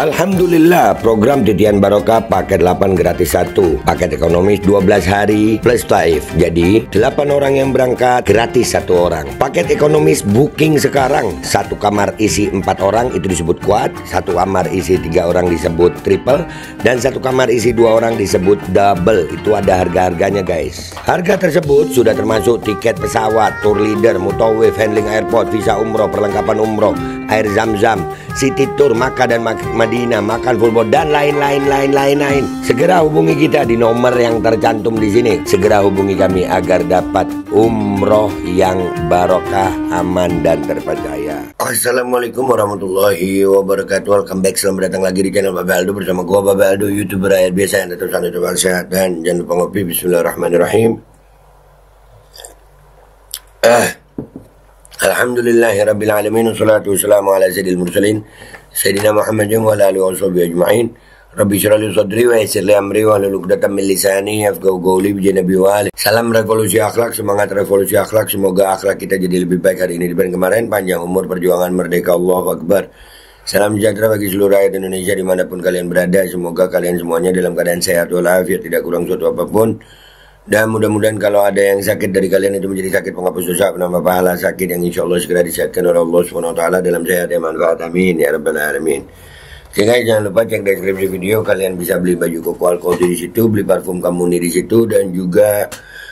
Alhamdulillah, program Titian Barokah paket 8 gratis 1, paket ekonomis 12 hari plus taif. Jadi 8 orang yang berangkat gratis 1 orang. Paket ekonomis booking sekarang, 1 kamar isi 4 orang itu disebut quad, 1 kamar isi 3 orang disebut triple, dan 1 kamar isi 2 orang disebut double. Itu ada harga-harganya guys. Harga tersebut sudah termasuk tiket pesawat, tour leader, mutawif, handling airport, visa umroh, perlengkapan umroh, air zam-zam, city tour, Makkah dan Madinah, makan full board, dan lain-lain. Segera hubungi kita di nomor yang tercantum di sini. Segera hubungi kami agar dapat umroh yang barokah, aman dan terpercaya. Assalamualaikum warahmatullahi wabarakatuh. Welcome back, selamat datang lagi di channel Babe Aldo bersama gua Babe Aldo, YouTuber rakyat biasa yang tetap santai sehat, dan jangan lupa ngopi. Bismillahirrahmanirrahim. Alhamdulillahirabbil alamin, wassalatu wassalamu ala sayyidil mursalin sayyidina Muhammadin wa ala alihi washabihi ajma'in. Rabbi shrah li sadri wa yassir li amri wa hlul 'uqdatam min lisani yafqahu qawli bi janabi wali. Salam revolusi akhlak, semangat revolusi akhlak. Semoga akhlak kita jadi lebih baik hari ini dibanding kemarin. Panjang umur, perjuangan merdeka, Allahu Akbar. Salam sejahtera bagi seluruh rakyat Indonesia dimanapun kalian berada. Semoga kalian semuanya dalam keadaan sehat walafiat, tidak kurang suatu apapun. Dan mudah-mudahan kalau ada yang sakit dari kalian itu menjadi sakit penghapus dosa, penambah pahala, sakit yang insya Allah segera disehatkan oleh Allah SWT dalam sehat dan manfaat. Amin ya rabbal alamin. Oke guys, jangan lupa cek deskripsi video. Kalian bisa beli baju koko alkohol di situ, beli parfum Kamuni di situ, dan juga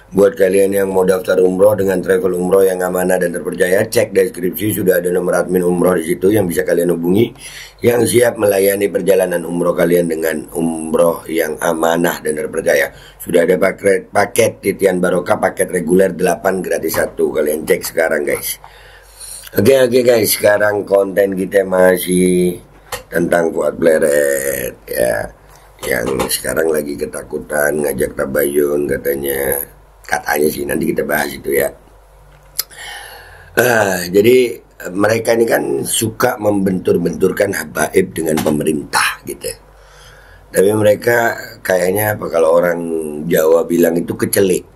buat kalian yang mau daftar umroh dengan travel umroh yang amanah dan terpercaya, cek deskripsi, sudah ada nomor admin umroh di situ yang bisa kalian hubungi, yang siap melayani perjalanan umroh kalian dengan umroh yang amanah dan terpercaya. Sudah ada paket Titian Barokah, paket reguler 8 gratis 1. Kalian cek sekarang guys. Oke guys, sekarang konten kita masih tentang Fuad Pleret ya, yang sekarang lagi ketakutan ngajak tabayun katanya sih, nanti kita bahas itu ya. Jadi mereka ini kan suka membentur-benturkan habaib dengan pemerintah gitu. Tapi mereka kayaknya apa, kalau orang Jawa bilang itu kecelik.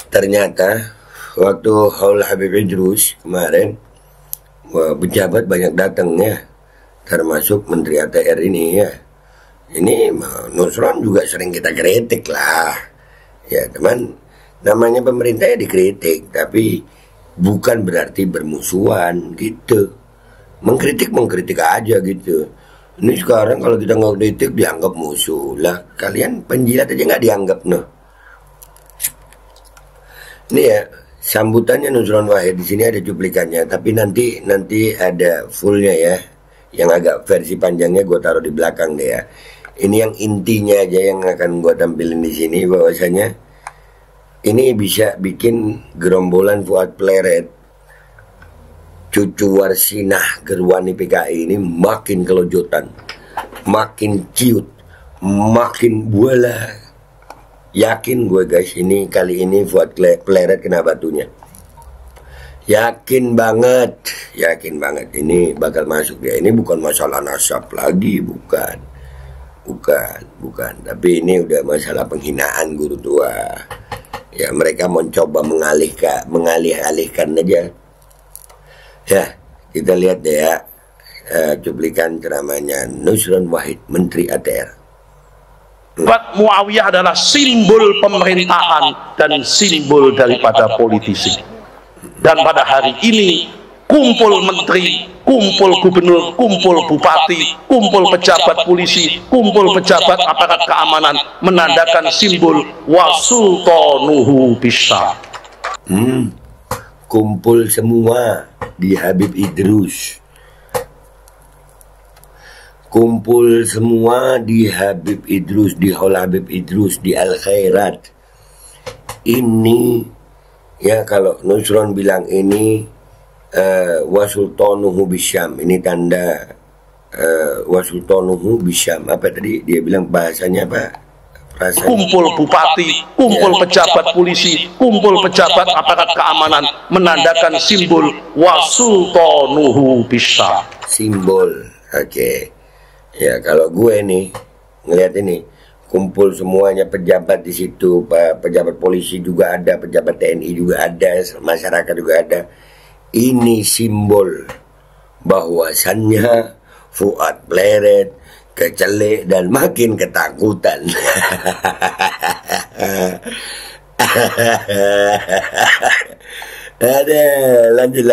Ternyata waktu haul Habib Idrus kemarin, pejabat banyak datang ya, termasuk Menteri ATR ini ya. Ini Nusron juga sering kita kritik lah ya teman, namanya pemerintah ya dikritik, tapi bukan berarti bermusuhan gitu. Mengkritik aja gitu. Ini sekarang kalau kita nggak kritik dianggap musuh lah. Kalian penjilat aja nggak dianggap noh. Ini ya sambutannya Nusron Wahid, di sini ada cuplikannya, tapi nanti ada fullnya ya. Yang agak versi panjangnya gue taruh di belakang deh ya. Ini yang intinya aja yang akan gue tampilin di sini, bahwasanya ini bisa bikin gerombolan Fuad Pleret, cucu Warsinah Gerwani PKI ini makin kelojotan, makin ciut, makin buala. Yakin gue guys, ini kali ini Fuad Pleret kena batunya. Yakin banget ini bakal masuk ya. Ini bukan masalah nasab lagi, bukan, tapi ini udah masalah penghinaan guru tua ya. Mereka mencoba mengalih-alihkan aja ya. Kita lihat deh ya, cuplikan ceramahnya Nusron Wahid, Menteri ATR. Muawiyah adalah simbol pemerintahan dan simbol daripada politisi. Dan pada hari ini kumpul menteri, kumpul gubernur, kumpul bupati, kumpul pejabat polisi, kumpul pejabat aparat keamanan menandakan simbol wasultanuhu bisa. Kumpul semua di Habib Idrus. Kumpul semua di Habib Idrus, di Haul Habib Idrus, di Al Khairat. Ini ya, kalau Nusron bilang ini wasultanuhu bisyam, ini tanda wasultanuhu bisyam. Apa tadi dia bilang bahasanya apa? Kumpul bupati, kumpul pejabat polisi, kumpul pejabat aparat keamanan menandakan simbol wasultanuhu bisa. Simbol, oke. Ya kalau gue nih ngeliat ini, kumpul semuanya pejabat di situ, pejabat polisi juga ada, pejabat TNI juga ada, masyarakat juga ada. Ini simbol bahwasannya Fuad Pleret kecelek dan makin ketakutan. Ada, lanjut.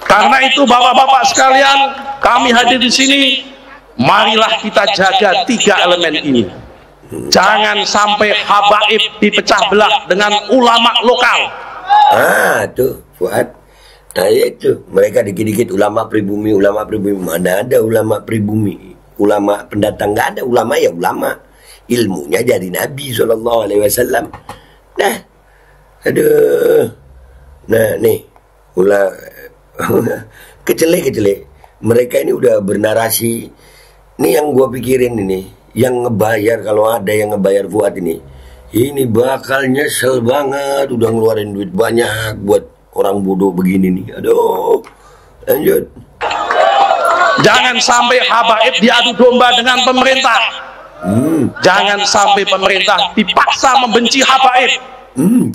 Karena itu bapak-bapak sekalian, kami hadir di sini, marilah kita jaga 3 elemen ini. Jangan sampai habaib dipecah belah dengan ulama lokal. Tuh Fuad. Nah itu, mereka dikit-dikit ulama pribumi. Mana ada ulama pribumi? Ulama pendatang, nggak ada. Ulama ya ulama. Ilmunya dari Nabi SAW. Nah, aduh. Nah nih, kecelek. Mereka ini udah bernarasi. Ini yang gua pikirin ini, yang ngebayar, kalau ada yang ngebayar Fuad ini bakal nyesel banget. Udah ngeluarin duit banyak buat orang bodoh begini nih. Aduh, lanjut. Jangan sampai habaib diadu domba dengan pemerintah. Jangan sampai pemerintah dipaksa membenci habaib.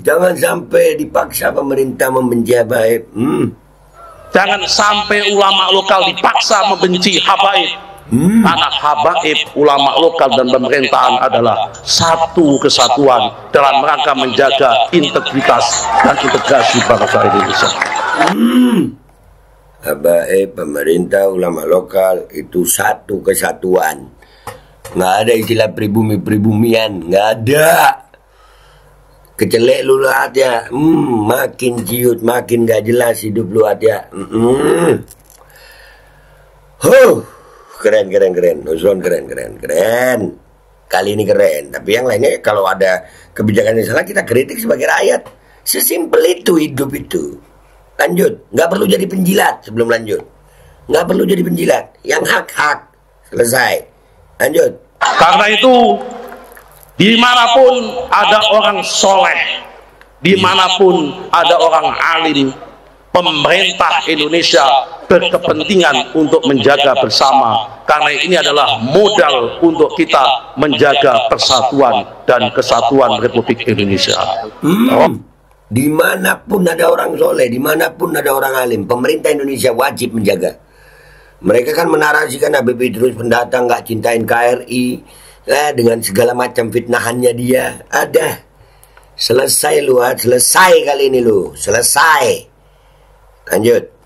Jangan sampai dipaksa pemerintah membenci habaib. Jangan sampai ulama lokal dipaksa membenci habaib. Karena habaib, ulama lokal dan pemerintahan adalah satu kesatuan dalam rangka menjaga integritas dan integrasi bangsa Indonesia. Habaib, pemerintah, ulama lokal itu satu kesatuan. Nggak ada istilah pribumi-pribumian, nggak ada. Kecelek lu lihat ya, makin ciut, makin gak jelas hidup lu lihat ya. Keren. Nusron keren. Kali ini keren. Tapi yang lainnya kalau ada kebijakan yang salah kita kritik sebagai rakyat. Sesimpel itu hidup itu. Lanjut. Nggak perlu jadi penjilat sebelum lanjut. Nggak perlu jadi penjilat. Yang hak-hak. Selesai. Lanjut. Karena itu, dimanapun ada orang soleh, dimanapun ada orang alim, pemerintah Indonesia berkepentingan untuk menjaga bersama, karena ini adalah modal untuk kita menjaga persatuan dan kesatuan Republik Indonesia. Dimanapun ada orang soleh, dimanapun ada orang alim, pemerintah Indonesia wajib menjaga. Mereka kan menarasikan Habib Idrus pendatang nggak cintain KRI, dengan segala macam fitnahannya dia. Ada. Selesai lu, selesai kali ini lu, selesai. Lanjut.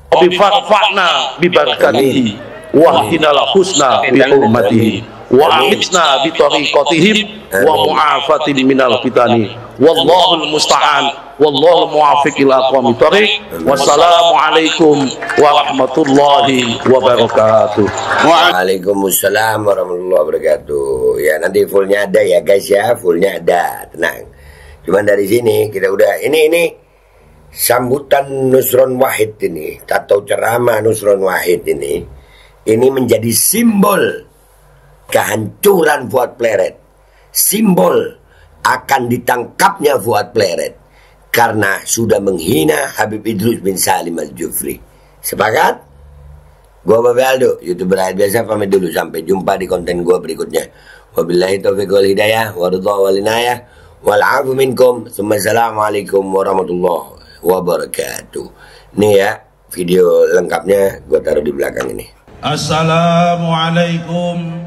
Bifarfa'na bibarakatihi wa hinal husna bi hurmatihi wa amitna bi tariqatihim wa mu'afatin minal fitani wallahul musta'an wallahu muwaffiq ila aqwamit thariq. Wassalamu alaikum warahmatullahi wabarakatuh. Waalaikumsalam warahmatullahi wabarakatuh. Ya nanti fullnya ada ya guys ya, fullnya ada, tenang. Cuman dari sini kita udah ini sambutan Nusron Wahid ini, atau ceramah Nusron Wahid ini menjadi simbol kehancuran Fuad Pleret, simbol akan ditangkapnya Fuad Pleret karena sudah menghina Habib Idrus bin Salim Al-Jufri. Sepakat? Gua Babe Aldo, YouTuber rakyat biasa, pamit dulu. Sampai jumpa di konten gua berikutnya. Wabillahi taufiq wal hidayah, waridha wal inayah, wal afu minkum. Assalamualaikum warahmatullahi wabarakatuh. Nih ya, video lengkapnya gue taruh di belakang ini. Assalamualaikum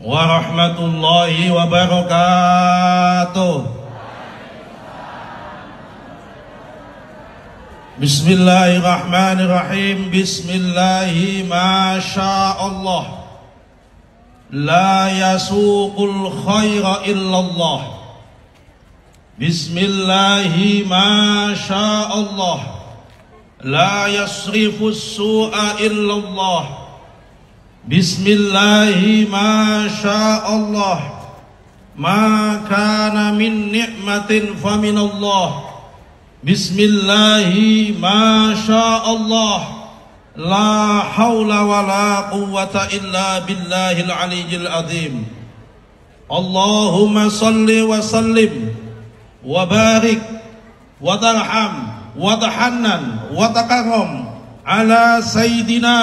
warahmatullahi wabarakatuh. Bismillahirrahmanirrahim. Bismillahi masyaallah. La yasuqul khaira illallah. Bismillahi masyaallah. La yasrifus su'a illallah. Bismillahi masyaallah. Ma kana min ni'matin faminallah. Bismillahi masyaallah. La hawla wa la quwwata illa billahil aliyyil azim. Allahumma salli wa sallim wa barik wa tarham wa tahannan wa takarram ala sayyidina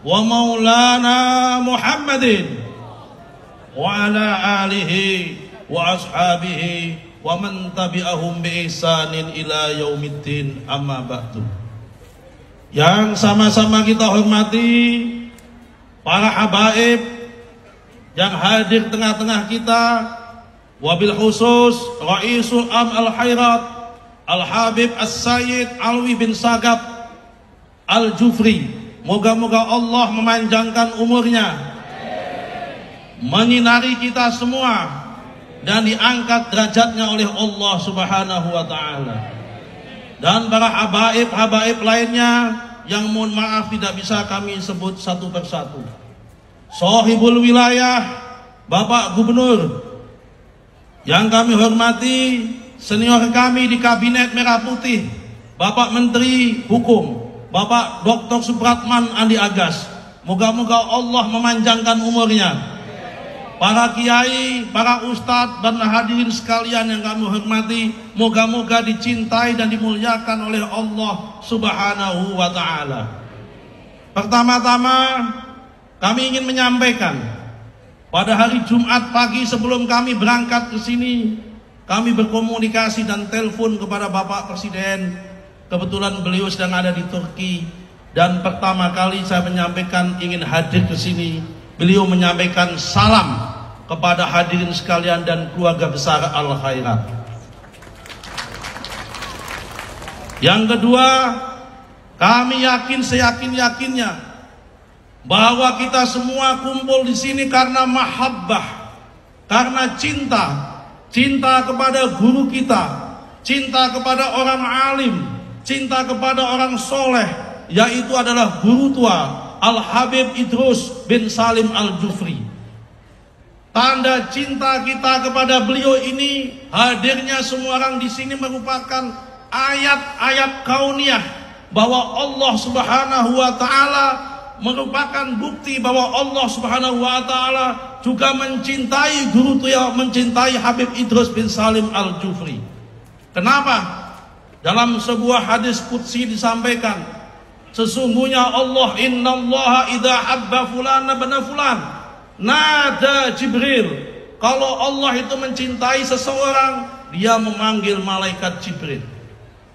wa maulana Muhammadin wa ala alihi wa ashabihi wa man tabi'ahum bi ihsanin ila yaumiddin, amma ba'du. yang sama-sama kita hormati para habaib yang hadir tengah-tengah kita, wabil khusus Raisul Am Al-Khairat Al-Habib As-Sayyid Alwi bin Sagab Al-Jufri. Moga-moga Allah memanjangkan umurnya, menyinari kita semua, dan diangkat derajatnya oleh Allah Subhanahu wa ta'ala. Dan para habaib lainnya yang mohon maaf tidak bisa kami sebut satu persatu. Sohibul wilayah Bapak Gubernur yang kami hormati, senior kami di Kabinet Merah Putih, Bapak Menteri Hukum Bapak Dr. Supratman Andi Agas. Moga-moga Allah memanjangkan umurnya. Para kiai, para ustadz dan hadirin sekalian yang kami hormati, moga-moga dicintai dan dimuliakan oleh Allah Subhanahu wa ta'ala. Pertama-tama kami ingin menyampaikan, pada hari Jumat pagi sebelum kami berangkat ke sini, kami berkomunikasi dan telepon kepada Bapak Presiden. Kebetulan beliau sedang ada di Turki, dan pertama kali saya menyampaikan ingin hadir ke sini, beliau menyampaikan salam kepada hadirin sekalian dan keluarga besar Al-Khairat. Yang kedua, kami yakin seyakin-yakinnya bahwa kita semua kumpul di sini karena mahabbah, karena cinta kepada guru kita, cinta kepada orang alim, cinta kepada orang soleh, yaitu adalah guru tua Al-Habib Idrus bin Salim Al-Jufri. Tanda cinta kita kepada beliau ini, hadirnya semua orang di sini merupakan ayat-ayat kauniyah bahwa Allah Subhanahu wa ta'ala merupakan bukti bahwa Allah Subhanahu wa ta'ala juga mencintai guru tua, mencintai Habib Idrus bin Salim Al-Jufri. Kenapa? Dalam sebuah hadis qudsi disampaikan, sesungguhnya Allah, innallaha idza habba fulan bana fulan nada Jibril. Kalau Allah itu mencintai seseorang, dia memanggil malaikat Jibril.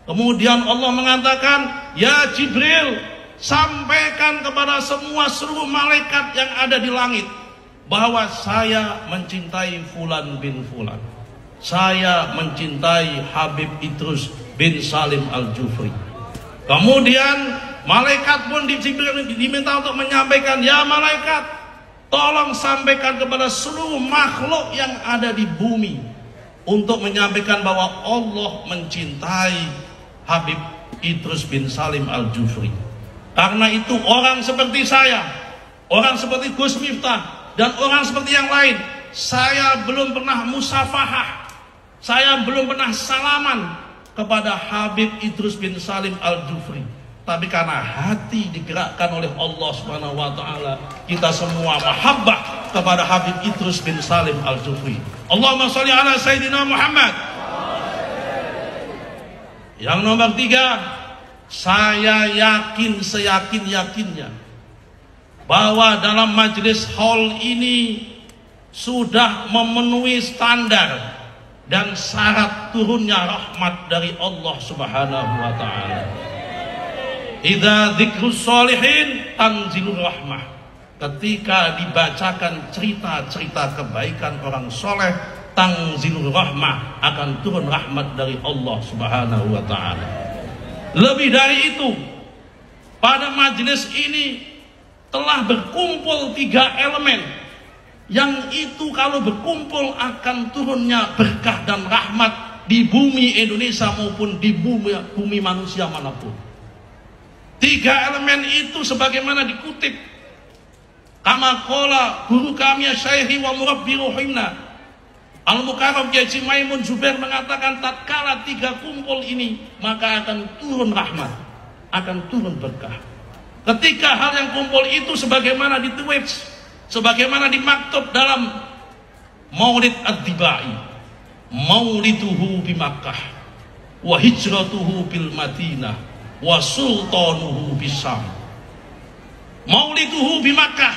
Kemudian Allah mengatakan, ya Jibril, sampaikan kepada seluruh malaikat yang ada di langit bahwa saya mencintai fulan bin fulan, saya mencintai Habib Idrus bin Salim Al-Jufri. Kemudian malaikat pun diminta untuk menyampaikan, ya malaikat, tolong sampaikan kepada seluruh makhluk yang ada di bumi untuk menyampaikan bahwa Allah mencintai Habib Idrus bin Salim Al-Jufri. Karena itu orang seperti saya, orang seperti Gus Miftah, dan orang seperti yang lain, saya belum pernah musafahah, saya belum pernah salaman kepada Habib Idrus bin Salim Al-Jufri. Tapi karena hati digerakkan oleh Allah Subhanahu wa ta'ala, kita semua mahabbah kepada Habib Idrus bin Salim Al-Jufri. Allahumma sholli ala Sayyidina Muhammad. Yang nomor 3, saya yakin seyakin-yakinnya bahwa dalam majelis hall ini sudah memenuhi standar dan syarat turunnya rahmat dari Allah Subhanahu wa ta'ala. Idza dzikrus sholihin tanzilur rahmah. Ketika dibacakan cerita-cerita kebaikan orang soleh, tanzilur rahmah, akan turun rahmat dari Allah Subhanahu wa ta'ala. Lebih dari itu, pada majelis ini telah berkumpul 3 elemen yang itu kalau berkumpul akan turunnya berkah dan rahmat di bumi Indonesia maupun di bumi manusia manapun. 3 elemen itu sebagaimana dikutip kama qala guru kami Syekhi wa murabbi ruhimna Al-Mukarram Kiai Maimun Zubair mengatakan, tatkala 3 kumpul ini maka akan turun rahmat, akan turun berkah. Ketika hal yang kumpul itu sebagaimana ditulis, sebagaimana dimaktub dalam Maulid Ad-Dibai, mauliduhu bi Makkah wa hijratuhu bil Madinah wa sultanuhu bisam. Mauliduhu bi Makkah,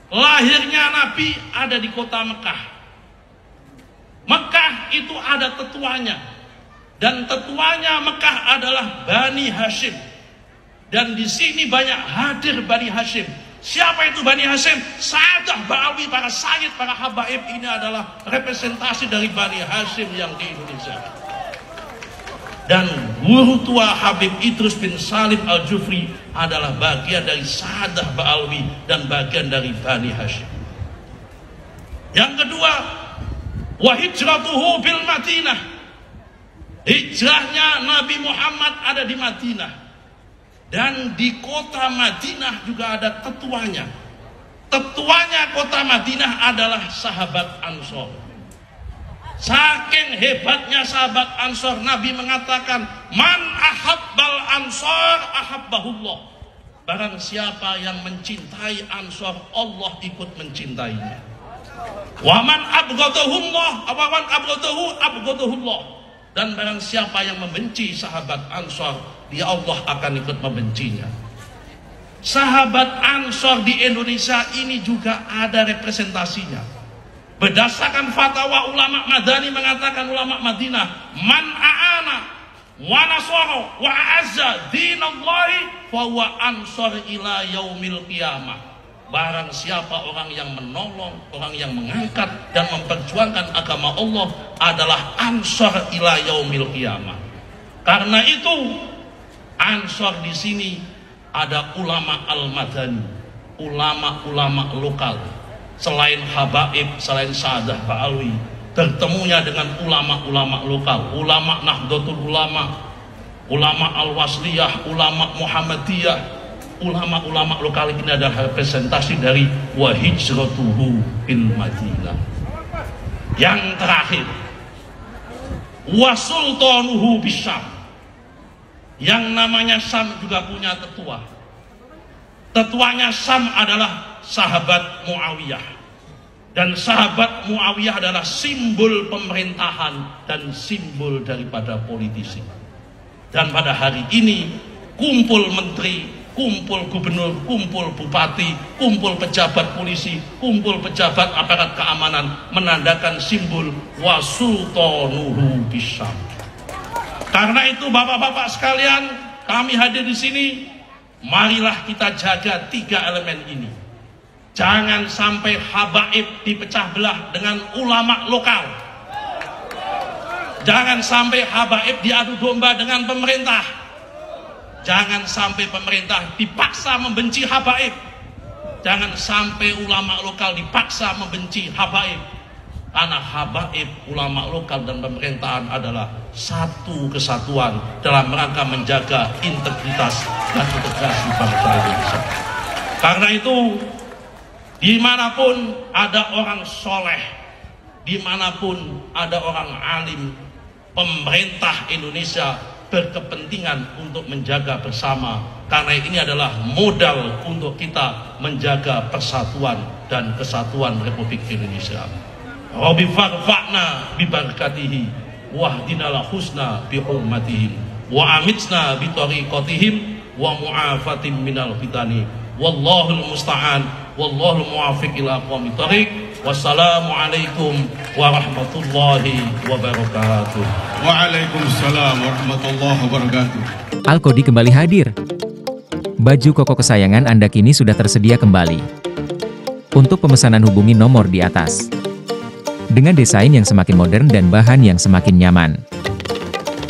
lahirnya Nabi ada di kota Mekah. Mekah itu ada tetuanya, dan tetuanya Mekah adalah Bani Hashim. Dan di sini banyak hadir Bani Hashim. Siapa itu Bani Hashim? Sadah Ba'alwi, para sayyid, para habaib. Ini adalah representasi dari Bani Hashim yang di Indonesia. Dan guru tua Habib Idrus bin Salim Al-Jufri adalah bagian dari Sadah Ba'alwi dan bagian dari Bani Hashim. Yang kedua, wa hijratuhu bil Madinah. Hijrahnya Nabi Muhammad ada di Madinah. Dan di kota Madinah juga ada tetuanya. Tetuanya kota Madinah adalah sahabat Ansor. Saking hebatnya sahabat Ansor, Nabi mengatakan, man ahabbal Ansor ahabbahullah. Barang siapa yang mencintai Ansor, Allah ikut mencintainya. Wa man abghadahullah, wa man abghadahullah. Dan barang siapa yang membenci sahabat Ansor, dia Allah akan ikut membencinya. Sahabat Ansor di Indonesia ini juga ada representasinya. Berdasarkan fatwa ulama Madani mengatakan, ulama Madinah, man a'ana wa nasara wa a'azza dinallahi fa huwa ansor ila yaumil qiyamah. Barang siapa orang yang menolong, orang yang mengangkat dan memperjuangkan agama Allah adalah ansor ila yaumil qiyamah. Karena itu ansor di sini ada ulama al-madani, ulama-ulama lokal. Selain habaib, selain Sadah Ba'alwi, bertemunya dengan ulama-ulama lokal, ulama Nahdlatul Ulama, ulama Al-Wasliyah, ulama Muhammadiyah. Ulama-ulama lokal ini adalah representasi dari wa hijratuhu bil Madinah. Yang terakhir, wa sultanuhu bisyam. Yang namanya Syam juga punya tetua. Tetuanya Syam adalah sahabat Muawiyah. Dan sahabat Muawiyah adalah simbol pemerintahan dan simbol daripada politisi. Dan pada hari ini kumpul menteri, kumpul gubernur, kumpul bupati, kumpul pejabat polisi, kumpul pejabat aparat keamanan menandakan simbol wa sultanuhu bisyam. Karena itu bapak-bapak sekalian, kami hadir di sini, marilah kita jaga tiga elemen ini. Jangan sampai habaib dipecah belah dengan ulama lokal. Jangan sampai habaib diadu domba dengan pemerintah. Jangan sampai pemerintah dipaksa membenci habaib. Jangan sampai ulama lokal dipaksa membenci habaib. Karena habaib, ulama lokal dan pemerintahan adalah satu kesatuan dalam rangka menjaga integritas dan integrasi bangsa Indonesia. Karena itu, dimanapun ada orang soleh, dimanapun ada orang alim, pemerintah Indonesia berkepentingan untuk menjaga bersama, karena ini adalah modal untuk kita menjaga persatuan dan kesatuan Republik Indonesia. Rabbi farfa'na bi barakatihi wahdinal husna bi hurmatihim wa amitsna bi tariqatihim wa mu'afatim minal fitani wallahul musta'an wallahul muwafiq ila aqwamit thariq. Wassalamualaikum warahmatullahi wabarakatuh. Waalaikumsalam warahmatullahi wabarakatuh. Al-Qodi kembali hadir. Baju koko kesayangan Anda kini sudah tersedia kembali. Untuk pemesanan hubungi nomor di atas. Dengan desain yang semakin modern dan bahan yang semakin nyaman.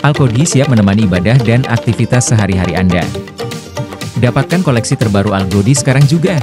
Al-Qodi siap menemani ibadah dan aktivitas sehari-hari Anda. Dapatkan koleksi terbaru Al-Qodi sekarang juga.